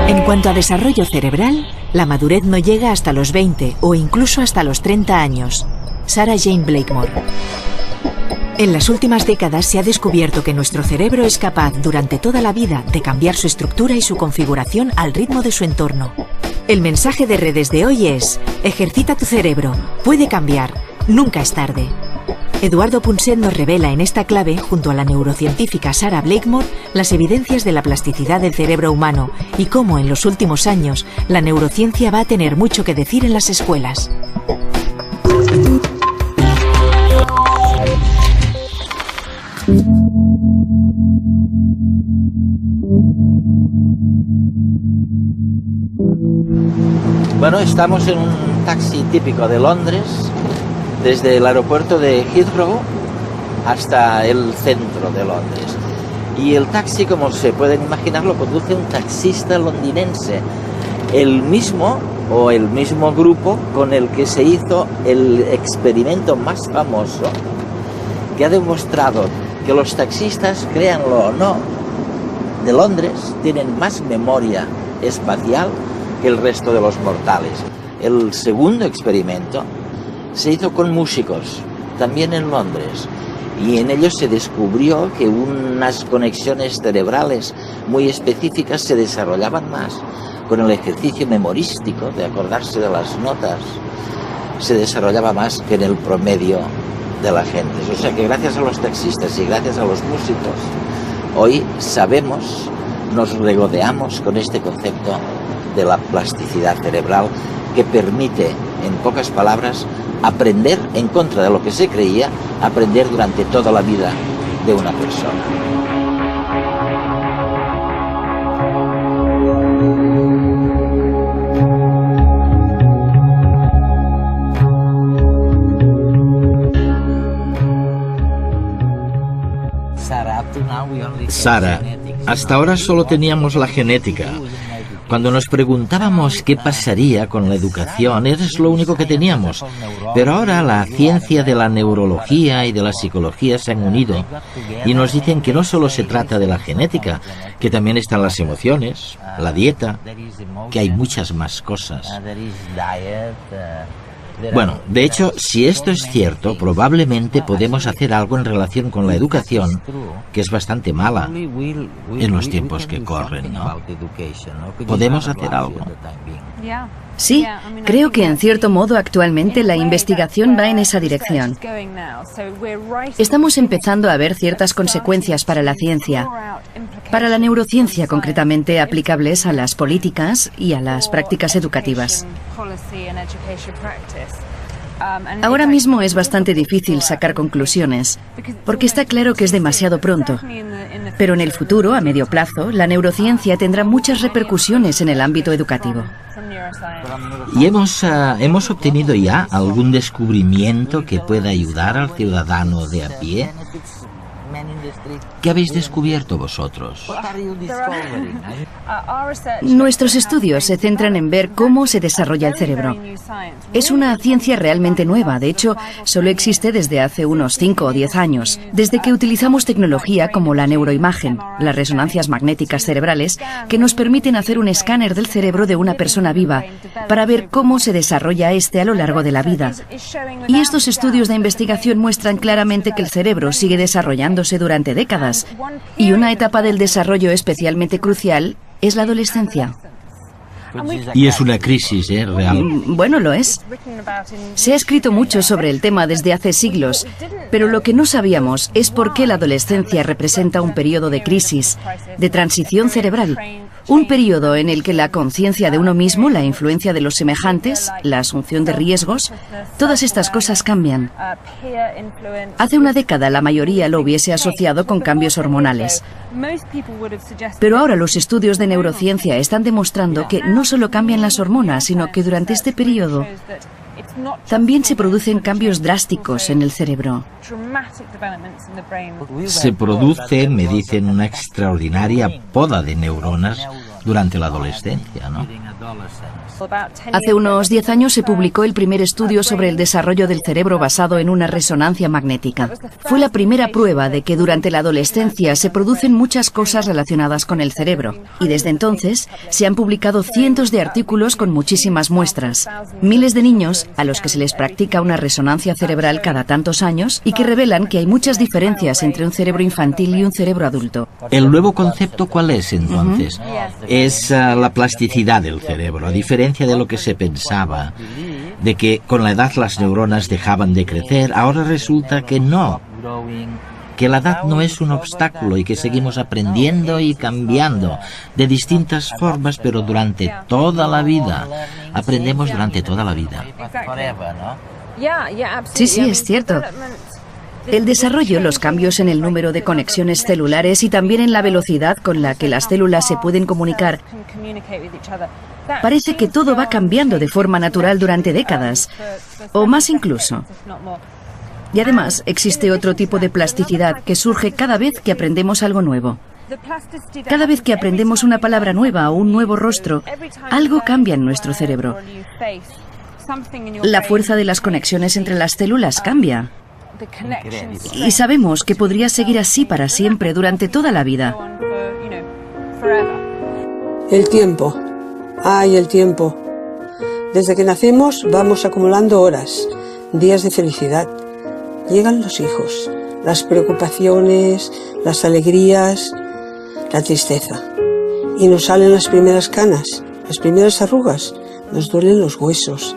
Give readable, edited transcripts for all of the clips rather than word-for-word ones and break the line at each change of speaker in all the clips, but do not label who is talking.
En cuanto a desarrollo cerebral, la madurez no llega hasta los 20 o incluso hasta los 30 años. Sarah Jane Blakemore. En las últimas décadas se ha descubierto que nuestro cerebro es capaz durante toda la vida de cambiar su estructura y su configuración al ritmo de su entorno. El mensaje de redes de hoy es: ejercita tu cerebro, puede cambiar, nunca es tarde. Eduardo Punset nos revela en esta clave, junto a la neurocientífica Sarah Blakemore, las evidencias de la plasticidad del cerebro humano y cómo en los últimos años la neurociencia va a tener mucho que decir en las escuelas.
Bueno, estamos en un taxi típico de Londres, desde el aeropuerto de Heathrow hasta el centro de Londres. Y el taxi, como se pueden imaginar, lo conduce un taxista londinense, el mismo grupo con el que se hizo el experimento más famoso, que ha demostrado que los taxistas, créanlo o no, de Londres tienen más memoria espacial que el resto de los mortales. El segundo experimento se hizo con músicos, también en Londres, y en ellos se descubrió que unas conexiones cerebrales muy específicas se desarrollaban más con el ejercicio memorístico de acordarse de las notas, se desarrollaba más que en el promedio de la gente. O sea que gracias a los taxistas y gracias a los músicos, hoy sabemos, nos regodeamos con este concepto de la plasticidad cerebral que permite, en pocas palabras, aprender en contra de lo que se creía, aprender durante toda la vida de una persona.
Sarah, hasta ahora solo teníamos la genética. Cuando nos preguntábamos qué pasaría con la educación, eres lo único que teníamos. Pero ahora la ciencia de la neurología y de la psicología se han unido y nos dicen que no solo se trata de la genética, que también están las emociones, la dieta, que hay muchas más cosas. Bueno, de hecho, si esto es cierto, probablemente podemos hacer algo en relación con la educación, que es bastante mala en los tiempos que corren, ¿no? ¿Podemos hacer algo?
Sí, creo que en cierto modo actualmente la investigación va en esa dirección. Estamos empezando a ver ciertas consecuencias para la ciencia, para la neurociencia concretamente aplicables a las políticas y a las prácticas educativas. Ahora mismo es bastante difícil sacar conclusiones, porque está claro que es demasiado pronto. Pero en el futuro, a medio plazo, la neurociencia tendrá muchas repercusiones en el ámbito educativo.
¿Y hemos obtenido ya algún descubrimiento que pueda ayudar al ciudadano de a pie? ¿Qué habéis descubierto vosotros?
Nuestros estudios se centran en ver cómo se desarrolla el cerebro. Es una ciencia realmente nueva, de hecho, solo existe desde hace unos 5 o 10 años, desde que utilizamos tecnología como la neuroimagen, las resonancias magnéticas cerebrales, que nos permiten hacer un escáner del cerebro de una persona viva, para ver cómo se desarrolla este a lo largo de la vida. Y estos estudios de investigación muestran claramente que el cerebro sigue desarrollándose durante décadas, y una etapa del desarrollo especialmente crucial es la adolescencia.
Y es una crisis, real.
Bueno, lo es. Se ha escrito mucho sobre el tema desde hace siglos, pero lo que no sabíamos es por qué la adolescencia representa un periodo de crisis, de transición cerebral, un periodo en el que la conciencia de uno mismo, la influencia de los semejantes, la asunción de riesgos, todas estas cosas cambian. Hace una década la mayoría lo hubiese asociado con cambios hormonales. Pero ahora los estudios de neurociencia están demostrando que no solo cambian las hormonas, sino que durante este periodo también se producen cambios drásticos en el cerebro.
Se produce, me dicen, una extraordinaria poda de neuronas durante la adolescencia, ¿no?
Hace unos 10 años se publicó el primer estudio sobre el desarrollo del cerebro basado en una resonancia magnética. Fue la primera prueba de que durante la adolescencia se producen muchas cosas relacionadas con el cerebro. Y desde entonces se han publicado cientos de artículos con muchísimas muestras. Miles de niños a los que se les practica una resonancia cerebral cada tantos años y que revelan que hay muchas diferencias entre un cerebro infantil y un cerebro adulto.
¿El nuevo concepto cuál es entonces? Es la plasticidad del cerebro, a diferencia de lo que se pensaba, de que con la edad las neuronas dejaban de crecer. Ahora resulta que no, que la edad no es un obstáculo y que seguimos aprendiendo y cambiando de distintas formas, pero durante toda la vida. Aprendemos durante toda la vida.
Sí, es cierto. El desarrollo, los cambios en el número de conexiones celulares y también en la velocidad con la que las células se pueden comunicar. Parece que todo va cambiando de forma natural durante décadas, o más incluso. Y además existe otro tipo de plasticidad que surge cada vez que aprendemos algo nuevo. Cada vez que aprendemos una palabra nueva o un nuevo rostro, algo cambia en nuestro cerebro. La fuerza de las conexiones entre las células cambia. Y sabemos que podría seguir así para siempre, durante toda la vida.
El tiempo. ¡Ay, el tiempo! Desde que nacemos vamos acumulando horas, días de felicidad. Llegan los hijos, las preocupaciones, las alegrías, la tristeza. Y nos salen las primeras canas, las primeras arrugas, nos duelen los huesos.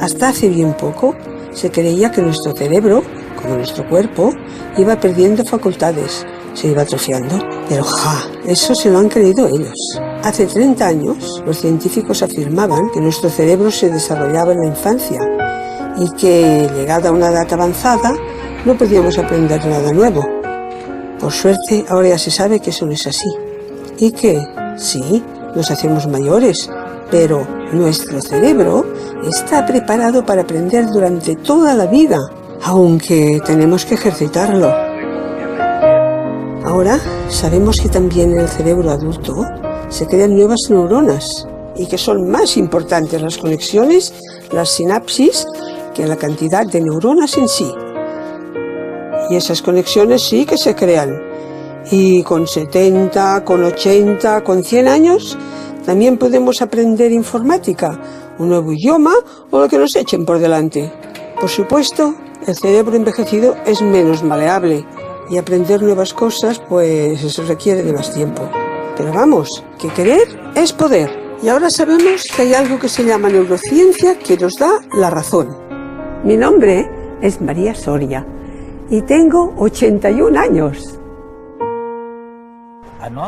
Hasta hace bien poco se creía que nuestro cerebro, como nuestro cuerpo, iba perdiendo facultades, se iba atrofiando. Pero eso se lo han creído ellos. Hace 30 años los científicos afirmaban que nuestro cerebro se desarrollaba en la infancia y que, llegada a una edad avanzada, no podíamos aprender nada nuevo. Por suerte, ahora ya se sabe que eso no es así. Y que, sí, nos hacemos mayores, pero nuestro cerebro está preparado para aprender durante toda la vida, aunque tenemos que ejercitarlo. Ahora sabemos que también en el cerebro adulto se crean nuevas neuronas y que son más importantes las conexiones, las sinapsis, que la cantidad de neuronas en sí. Y esas conexiones sí que se crean. Y con 70, con 80, con 100 años también podemos aprender informática, un nuevo idioma o lo que nos echen por delante. Por supuesto, el cerebro envejecido es menos maleable y aprender nuevas cosas pues eso requiere de más tiempo. Pero vamos, que querer es poder. Y ahora sabemos que hay algo que se llama neurociencia que nos da la razón. Mi nombre es María Soria y tengo 81 años.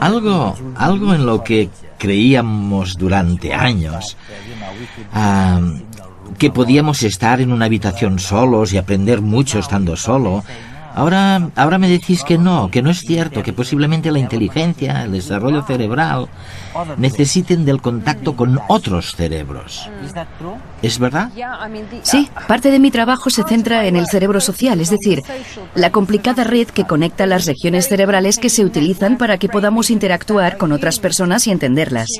Algo en lo que creíamos durante años, que podíamos estar en una habitación solos y aprender mucho estando solo. Ahora me decís que no es cierto, que posiblemente la inteligencia, el desarrollo cerebral necesiten del contacto con otros cerebros. ¿Es verdad?
Sí, parte de mi trabajo se centra en el cerebro social, es decir, la complicada red que conecta las regiones cerebrales que se utilizan para que podamos interactuar con otras personas y entenderlas.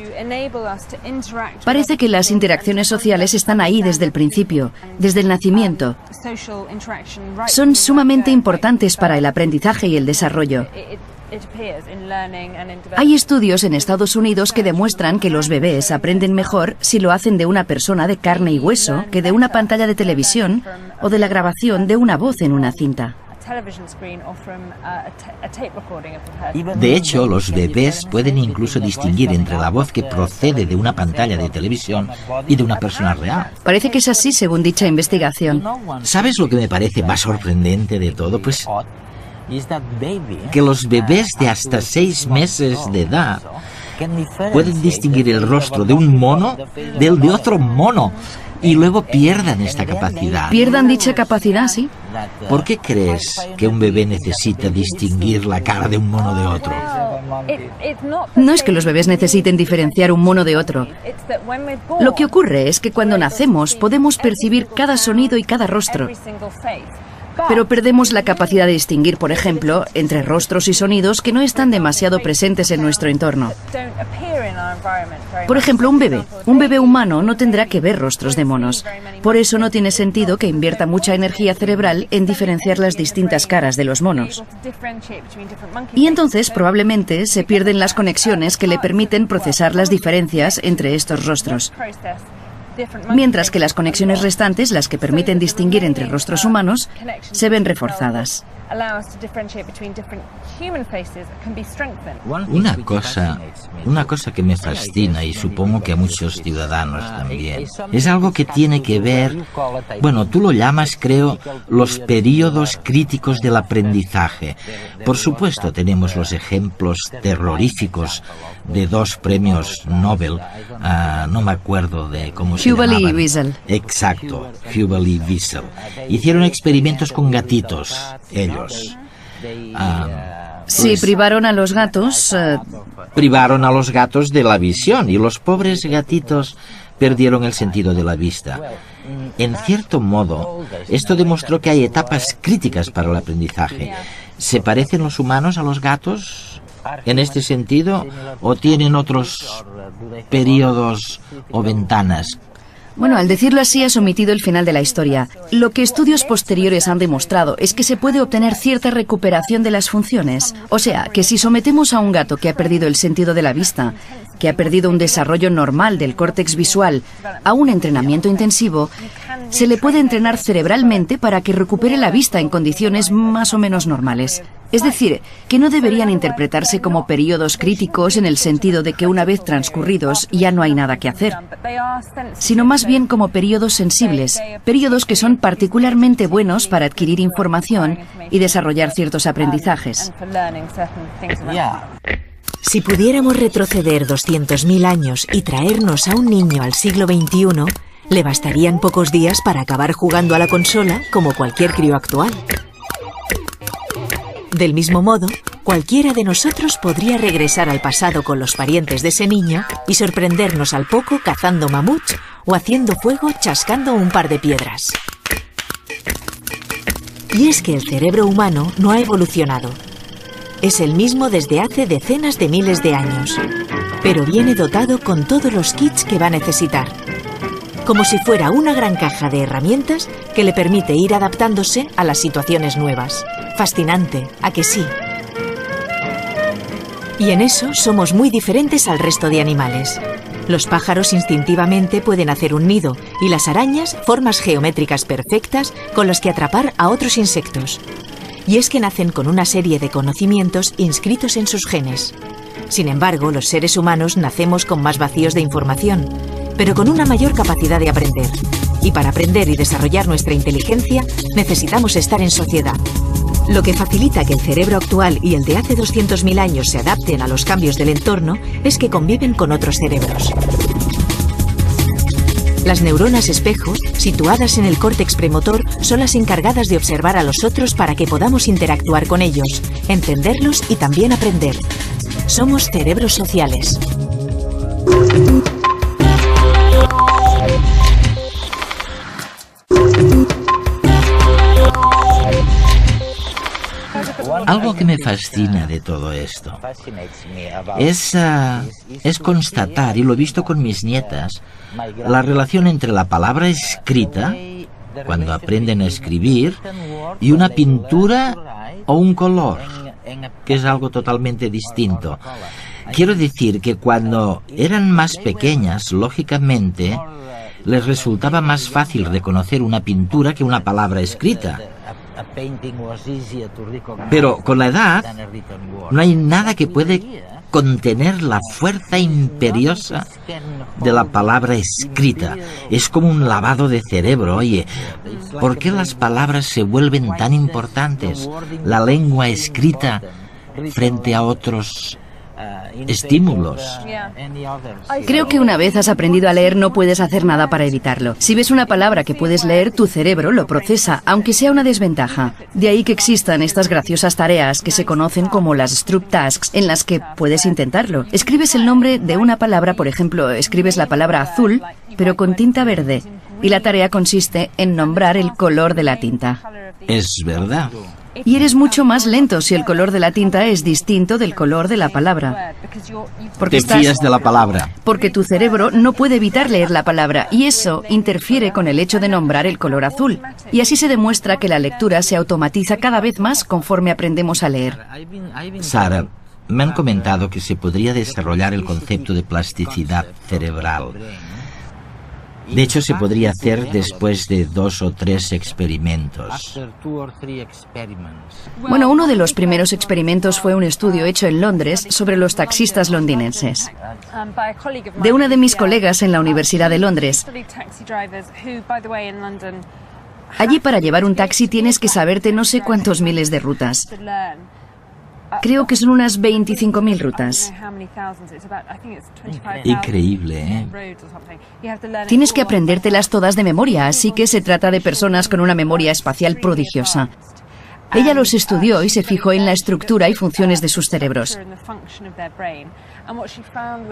Parece que las interacciones sociales están ahí desde el principio, desde el nacimiento. Son sumamente importantes para el aprendizaje y el desarrollo. Hay estudios en Estados Unidos que demuestran que los bebés aprenden mejor si lo hacen de una persona de carne y hueso que de una pantalla de televisión o de la grabación de una voz en una cinta.
De hecho, los bebés pueden incluso distinguir entre la voz que procede de una pantalla de televisión y de una persona real.
Parece que es así según dicha investigación.
¿Sabes lo que me parece más sorprendente de todo? Pues que los bebés de hasta 6 meses de edad pueden distinguir el rostro de un mono del de otro mono y luego pierdan esta capacidad.
¿Pierdan dicha capacidad, sí?
¿Por qué crees que un bebé necesita distinguir la cara de un mono de otro?
No es que los bebés necesiten diferenciar un mono de otro. Lo que ocurre es que cuando nacemos podemos percibir cada sonido y cada rostro. Pero perdemos la capacidad de distinguir, por ejemplo, entre rostros y sonidos que no están demasiado presentes en nuestro entorno. Por ejemplo, un bebé humano no tendrá que ver rostros de monos. Por eso no tiene sentido que invierta mucha energía cerebral en diferenciar las distintas caras de los monos. Y entonces probablemente se pierden las conexiones que le permiten procesar las diferencias entre estos rostros. Mientras que las conexiones restantes, las que permiten distinguir entre rostros humanos, se ven reforzadas.
Una cosa que me fascina, y supongo que a muchos ciudadanos también, es algo que tiene que ver, bueno, tú lo llamas, creo, los periodos críticos del aprendizaje. Por supuesto, tenemos los ejemplos terroríficos de 2 premios Nobel, no me acuerdo de cómo se llamaban.
Hubel y Wiesel.
Exacto, Hubel y Wiesel. Hicieron experimentos con gatitos, ellos.
Sí, privaron a los gatos.
Privaron a los gatos de la visión y los pobres gatitos perdieron el sentido de la vista. En cierto modo, esto demostró que hay etapas críticas para el aprendizaje. ¿Se parecen los humanos a los gatos en este sentido o tienen otros periodos o ventanas?
Bueno, al decirlo así, has omitido el final de la historia. Lo que estudios posteriores han demostrado es que se puede obtener cierta recuperación de las funciones. O sea, que si sometemos a un gato que ha perdido el sentido de la vista, que ha perdido un desarrollo normal del córtex visual, a un entrenamiento intensivo, se le puede entrenar cerebralmente para que recupere la vista en condiciones más o menos normales. Es decir, que no deberían interpretarse como periodos críticos en el sentido de que una vez transcurridos ya no hay nada que hacer, sino más bien como periodos sensibles, periodos que son particularmente buenos para adquirir información y desarrollar ciertos aprendizajes.
Si pudiéramos retroceder 200.000 años y traernos a un niño al siglo XXI, le bastarían pocos días para acabar jugando a la consola como cualquier crío actual. Del mismo modo, cualquiera de nosotros podría regresar al pasado con los parientes de ese niño y sorprendernos al poco cazando mamuts o haciendo fuego chascando un par de piedras. Y es que el cerebro humano no ha evolucionado. Es el mismo desde hace decenas de miles de años, pero viene dotado con todos los kits que va a necesitar, como si fuera una gran caja de herramientas que le permite ir adaptándose a las situaciones nuevas. Fascinante, ¿a que sí? Y en eso somos muy diferentes al resto de animales. Los pájaros instintivamente pueden hacer un nido y las arañas formas geométricas perfectas con las que atrapar a otros insectos. Y es que nacen con una serie de conocimientos inscritos en sus genes. Sin embargo, los seres humanos nacemos con más vacíos de información, pero con una mayor capacidad de aprender. Y para aprender y desarrollar nuestra inteligencia, necesitamos estar en sociedad. Lo que facilita que el cerebro actual y el de hace 200.000 años se adapten a los cambios del entorno es que conviven con otros cerebros. Las neuronas espejo, situadas en el córtex premotor, son las encargadas de observar a los otros para que podamos interactuar con ellos, entenderlos y también aprender. Somos cerebros sociales.
Algo que me fascina de todo esto es constatar, y lo he visto con mis nietas, la relación entre la palabra escrita, cuando aprenden a escribir, y una pintura o un color, que es algo totalmente distinto. Quiero decir que cuando eran más pequeñas, lógicamente, les resultaba más fácil reconocer una pintura que una palabra escrita. Pero con la edad no hay nada que puede contener la fuerza imperiosa de la palabra escrita. Es como un lavado de cerebro. Oye, ¿por qué las palabras se vuelven tan importantes? La lengua escrita frente a otros estímulos.
Creo que una vez has aprendido a leer no puedes hacer nada para evitarlo. Si ves una palabra que puedes leer, tu cerebro lo procesa, aunque sea una desventaja. De ahí que existan estas graciosas tareas que se conocen como las Stroop Tasks, en las que puedes intentarlo. Escribes el nombre de una palabra, por ejemplo, escribes la palabra azul, pero con tinta verde. y la tarea consiste en nombrar el color de la tinta.
Es verdad.
Y eres mucho más lento si el color de la tinta es distinto del color de la palabra.
Te fías de la palabra.
Porque tu cerebro no puede evitar leer la palabra y eso interfiere con el hecho de nombrar el color azul. Y así se demuestra que la lectura se automatiza cada vez más conforme aprendemos a leer.
Sara, me han comentado que se podría desarrollar el concepto de plasticidad cerebral. De hecho, se podría hacer después de 2 o 3 experimentos.
Bueno, uno de los primeros experimentos fue un estudio hecho en Londres sobre los taxistas londinenses. De una de mis colegas en la Universidad de Londres. Allí para llevar un taxi tienes que saberte no sé cuántos miles de rutas. Creo que son unas 25.000 rutas.
Increíble, ¿eh?
Tienes que aprendértelas todas de memoria, así que se trata de personas con una memoria espacial prodigiosa. Ella los estudió y se fijó en la estructura y funciones de sus cerebros.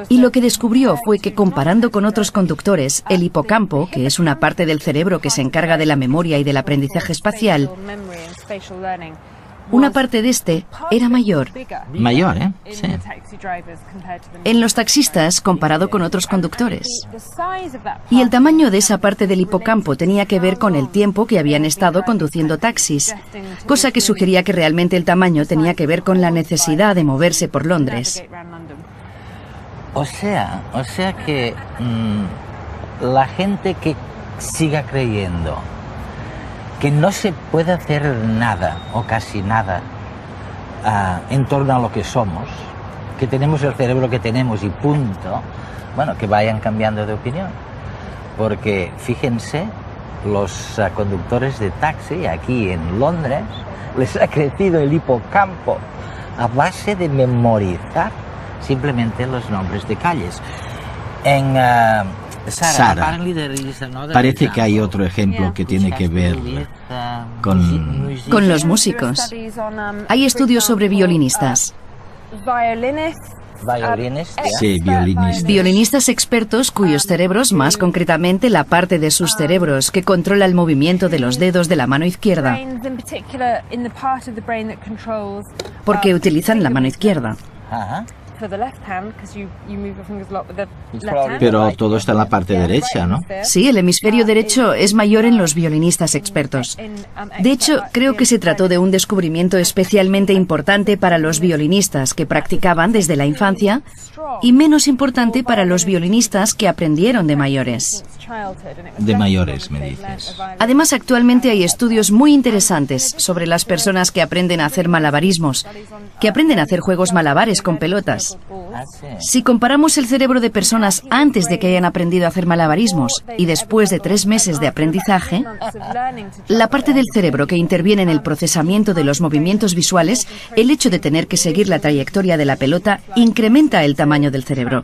Y lo que descubrió fue que comparando con otros conductores, el hipocampo, que es una parte del cerebro que se encarga de la memoria y del aprendizaje espacial, una parte de este era mayor.
Mayor, ¿eh? Sí.
En los taxistas comparado con otros conductores. Y el tamaño de esa parte del hipocampo tenía que ver con el tiempo que habían estado conduciendo taxis, cosa que sugería que realmente el tamaño tenía que ver con la necesidad de moverse por Londres.
O sea que la gente que siga creyendo que no se puede hacer nada o casi nada en torno a lo que somos, que tenemos el cerebro que tenemos y punto, bueno, que vayan cambiando de opinión. Porque fíjense, los conductores de taxi aquí en Londres les ha crecido el hipocampo a base de memorizar simplemente los nombres de calles.
Sara, parece que hay otro ejemplo que tiene que ver
con los músicos. Hay estudios sobre violinistas.
Sí, violinistas.
Violinistas expertos cuyos cerebros, más concretamente la parte de sus cerebros que controla el movimiento de los dedos de la mano izquierda, porque utilizan la mano izquierda.
Pero todo está en la parte derecha, ¿no?
Sí, el hemisferio derecho es mayor en los violinistas expertos. De hecho, creo que se trató de un descubrimiento especialmente importante para los violinistas que practicaban desde la infancia y menos importante para los violinistas que aprendieron de mayores.
De mayores, me dices.
Además, actualmente hay estudios muy interesantes sobre las personas que aprenden a hacer malabarismos, que aprenden a hacer juegos malabares con pelotas. Si comparamos el cerebro de personas antes de que hayan aprendido a hacer malabarismos y después de 3 meses de aprendizaje, la parte del cerebro que interviene en el procesamiento de los movimientos visuales, el hecho de tener que seguir la trayectoria de la pelota, incrementa el tamaño del cerebro.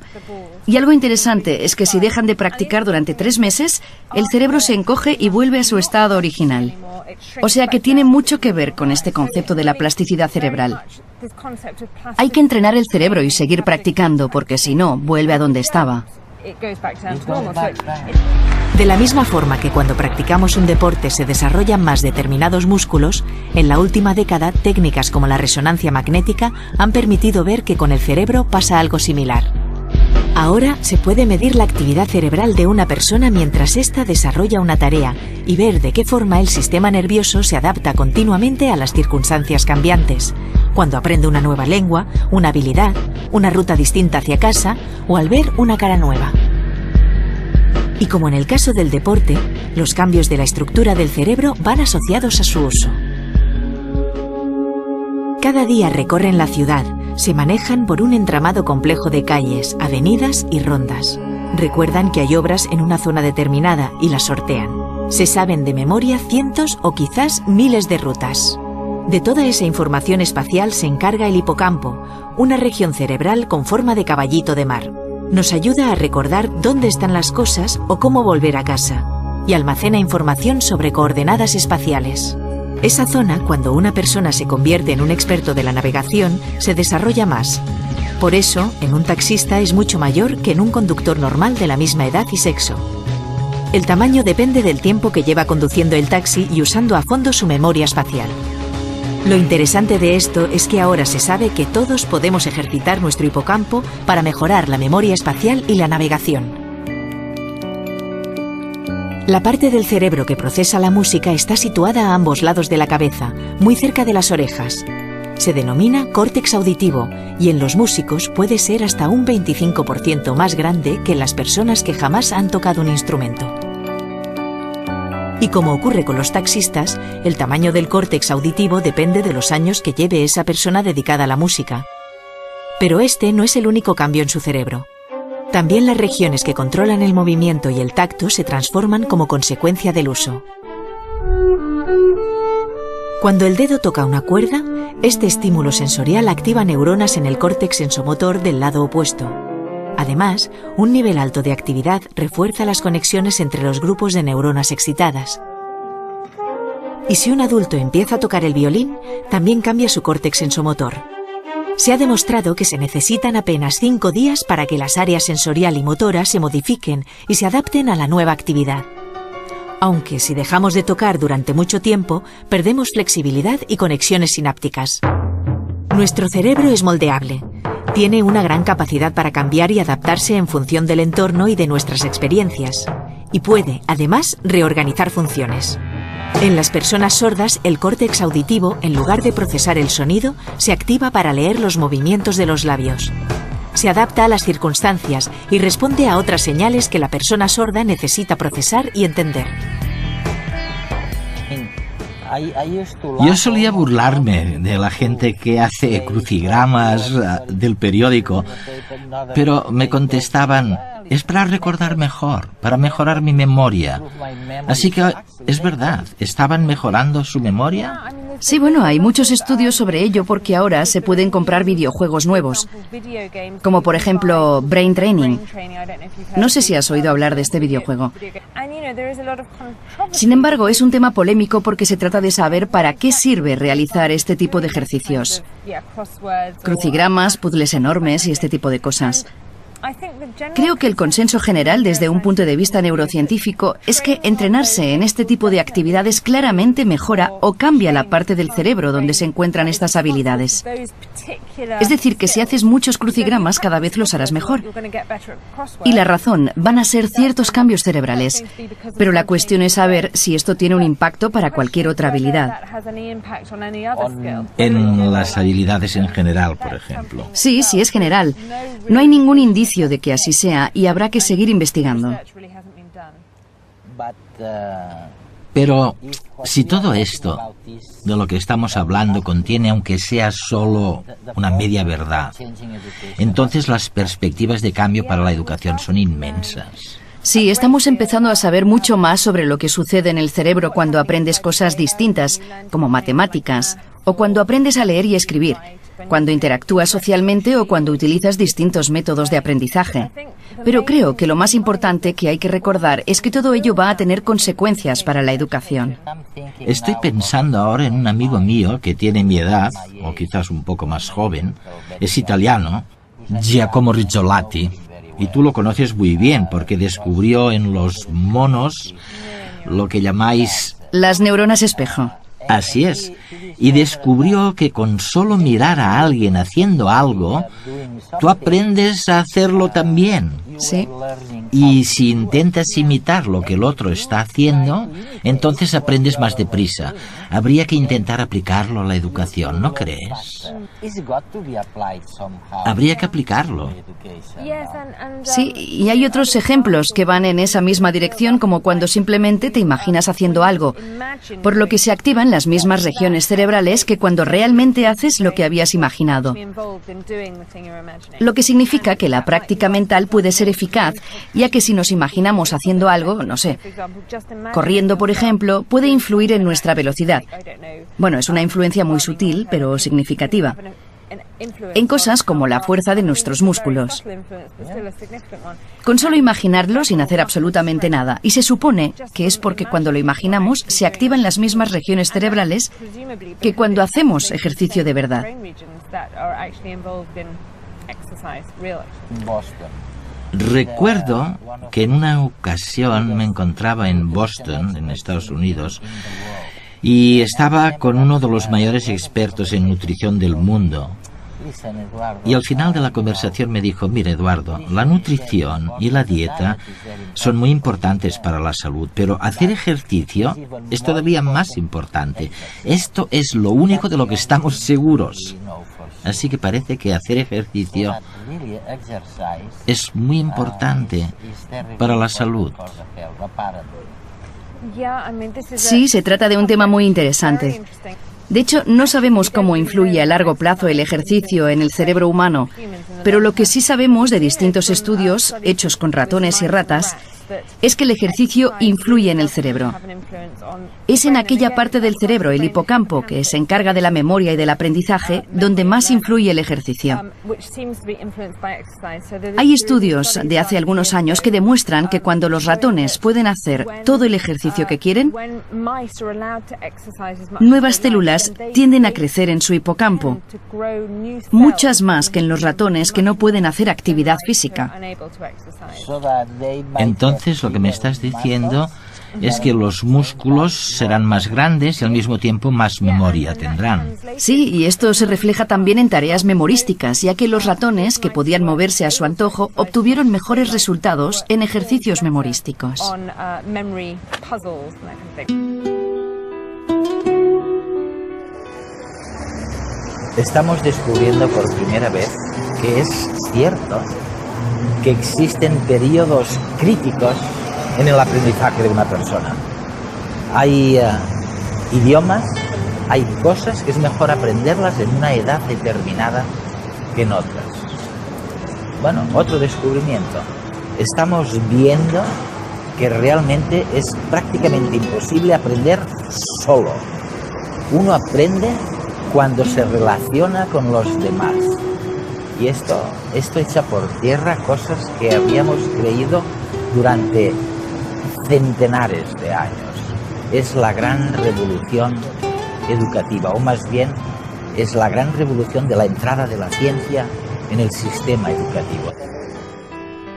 Y algo interesante es que si dejan de practicar durante 3 meses, el cerebro se encoge y vuelve a su estado original. O sea que tiene mucho que ver con este concepto de la plasticidad cerebral. Hay que entrenar el cerebro y seguir practicando, porque si no, vuelve a donde estaba.
De la misma forma que cuando practicamos un deporte se desarrollan más determinados músculos, en la última década técnicas como la resonancia magnética han permitido ver que con el cerebro pasa algo similar. Ahora se puede medir la actividad cerebral de una persona mientras ésta desarrolla una tarea y ver de qué forma el sistema nervioso se adapta continuamente a las circunstancias cambiantes, cuando aprende una nueva lengua, una habilidad, una ruta distinta hacia casa o al ver una cara nueva. Y como en el caso del deporte, los cambios de la estructura del cerebro van asociados a su uso. Cada día recorren la ciudad, se manejan por un entramado complejo de calles, avenidas y rondas. Recuerdan que hay obras en una zona determinada y las sortean. Se saben de memoria cientos o quizás miles de rutas. De toda esa información espacial se encarga el hipocampo, una región cerebral con forma de caballito de mar. Nos ayuda a recordar dónde están las cosas o cómo volver a casa, y almacena información sobre coordenadas espaciales. Esa zona, cuando una persona se convierte en un experto de la navegación, se desarrolla más. Por eso, en un taxista es mucho mayor que en un conductor normal de la misma edad y sexo. El tamaño depende del tiempo que lleva conduciendo el taxi y usando a fondo su memoria espacial. Lo interesante de esto es que ahora se sabe que todos podemos ejercitar nuestro hipocampo para mejorar la memoria espacial y la navegación. La parte del cerebro que procesa la música está situada a ambos lados de la cabeza, muy cerca de las orejas. Se denomina córtex auditivo y en los músicos puede ser hasta un 25% más grande que en las personas que jamás han tocado un instrumento. Y como ocurre con los taxistas, el tamaño del córtex auditivo depende de los años que lleve esa persona dedicada a la música. Pero este no es el único cambio en su cerebro. También las regiones que controlan el movimiento y el tacto se transforman como consecuencia del uso. Cuando el dedo toca una cuerda, este estímulo sensorial activa neuronas en el córtex sensomotor del lado opuesto. Además, un nivel alto de actividad refuerza las conexiones entre los grupos de neuronas excitadas. Y si un adulto empieza a tocar el violín, también cambia su córtex sensomotor. Se ha demostrado que se necesitan apenas 5 días para que las áreas sensorial y motora se modifiquen y se adapten a la nueva actividad. Aunque si dejamos de tocar durante mucho tiempo, perdemos flexibilidad y conexiones sinápticas. Nuestro cerebro es moldeable. Tiene una gran capacidad para cambiar y adaptarse en función del entorno y de nuestras experiencias. Y puede, además, reorganizar funciones. En las personas sordas, el córtex auditivo, en lugar de procesar el sonido, se activa para leer los movimientos de los labios. Se adapta a las circunstancias y responde a otras señales que la persona sorda necesita procesar y entender.
Yo solía burlarme de la gente que hace crucigramas del periódico, pero me contestaban, es para recordar mejor, para mejorar mi memoria. Así que es verdad, ¿estaban mejorando su memoria?
Sí, bueno, hay muchos estudios sobre ello porque ahora se pueden comprar videojuegos nuevos, como por ejemplo Brain Training. No sé si has oído hablar de este videojuego. Sin embargo, es un tema polémico porque se trata de saber para qué sirve realizar este tipo de ejercicios. Crucigramas, puzzles enormes y este tipo de cosas. Creo que el consenso general desde un punto de vista neurocientífico es que entrenarse en este tipo de actividades claramente mejora o cambia la parte del cerebro donde se encuentran estas habilidades. Es decir, que si haces muchos crucigramas cada vez los harás mejor. Y la razón van a ser ciertos cambios cerebrales. Pero la cuestión es saber si esto tiene un impacto para cualquier otra habilidad.
En las habilidades en general, por ejemplo.
Sí, sí es general. No hay ningún indicio de que así sea y habrá que seguir investigando.
Pero si todo esto de lo que estamos hablando contiene, aunque sea solo una media verdad, entonces las perspectivas de cambio para la educación son inmensas.
Sí, estamos empezando a saber mucho más sobre lo que sucede en el cerebro cuando aprendes cosas distintas, como matemáticas, o cuando aprendes a leer y escribir, cuando interactúas socialmente o cuando utilizas distintos métodos de aprendizaje. Pero creo que lo más importante que hay que recordar es que todo ello va a tener consecuencias para la educación.
Estoy pensando ahora en un amigo mío que tiene mi edad, o quizás un poco más joven, es italiano, Giacomo Rizzolatti, y tú lo conoces muy bien porque descubrió en los monos lo que llamáis...
Las neuronas espejo.
Así es, y descubrió que con solo mirar a alguien haciendo algo, tú aprendes a hacerlo también.
Sí.
Y si intentas imitar lo que el otro está haciendo, entonces aprendes más deprisa. Habría que intentar aplicarlo a la educación, ¿no crees? Habría que aplicarlo.
Sí, y hay otros ejemplos que van en esa misma dirección, como cuando simplemente te imaginas haciendo algo, por lo que se activan las mismas regiones cerebrales que cuando realmente haces lo que habías imaginado. Lo que significa que la práctica mental puede ser eficaz, ya que si nos imaginamos haciendo algo, no sé, corriendo por ejemplo, puede influir en nuestra velocidad. Bueno, es una influencia muy sutil, pero significativa. En cosas como la fuerza de nuestros músculos. Con solo imaginarlo sin hacer absolutamente nada. Y se supone que es porque cuando lo imaginamos se activan las mismas regiones cerebrales que cuando hacemos ejercicio de verdad.
Recuerdo que en una ocasión me encontraba en Boston, en Estados Unidos, y estaba con uno de los mayores expertos en nutrición del mundo. Y al final de la conversación me dijo: mire, Eduardo, la nutrición y la dieta son muy importantes para la salud, pero hacer ejercicio es todavía más importante. Esto es lo único de lo que estamos seguros. Así que parece que hacer ejercicio es muy importante para la salud.
Sí, se trata de un tema muy interesante. De hecho, no sabemos cómo influye a largo plazo el ejercicio en el cerebro humano, pero lo que sí sabemos de distintos estudios hechos con ratones y ratas es que el ejercicio influye en el cerebro. Es en aquella parte del cerebro, el hipocampo, que se encarga de la memoria y del aprendizaje, donde más influye el ejercicio. Hay estudios de hace algunos años que demuestran que cuando los ratones pueden hacer todo el ejercicio que quieren, nuevas células tienden a crecer en su hipocampo, muchas más que en los ratones que no pueden hacer actividad física.
Entonces, lo que me estás diciendo es que los músculos serán más grandes y al mismo tiempo más memoria tendrán.
Sí, y esto se refleja también en tareas memorísticas, ya que los ratones, que podían moverse a su antojo, obtuvieron mejores resultados en ejercicios memorísticos.
Estamos descubriendo por primera vez que es cierto que existen periodos críticos en el aprendizaje de una persona. Hay idiomas, hay cosas que es mejor aprenderlas en una edad determinada que en otras. Bueno, otro descubrimiento. Estamos viendo que realmente es prácticamente imposible aprender solo. Uno aprende cuando se relaciona con los demás. Y esto echa por tierra cosas que habíamos creído durante centenares de años. Es la gran revolución educativa, o más bien es la gran revolución de la entrada de la ciencia en el sistema educativo.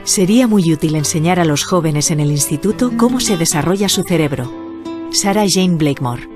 Sería muy útil enseñar a los jóvenes en el instituto cómo se desarrolla su cerebro. Sarah Jane Blakemore.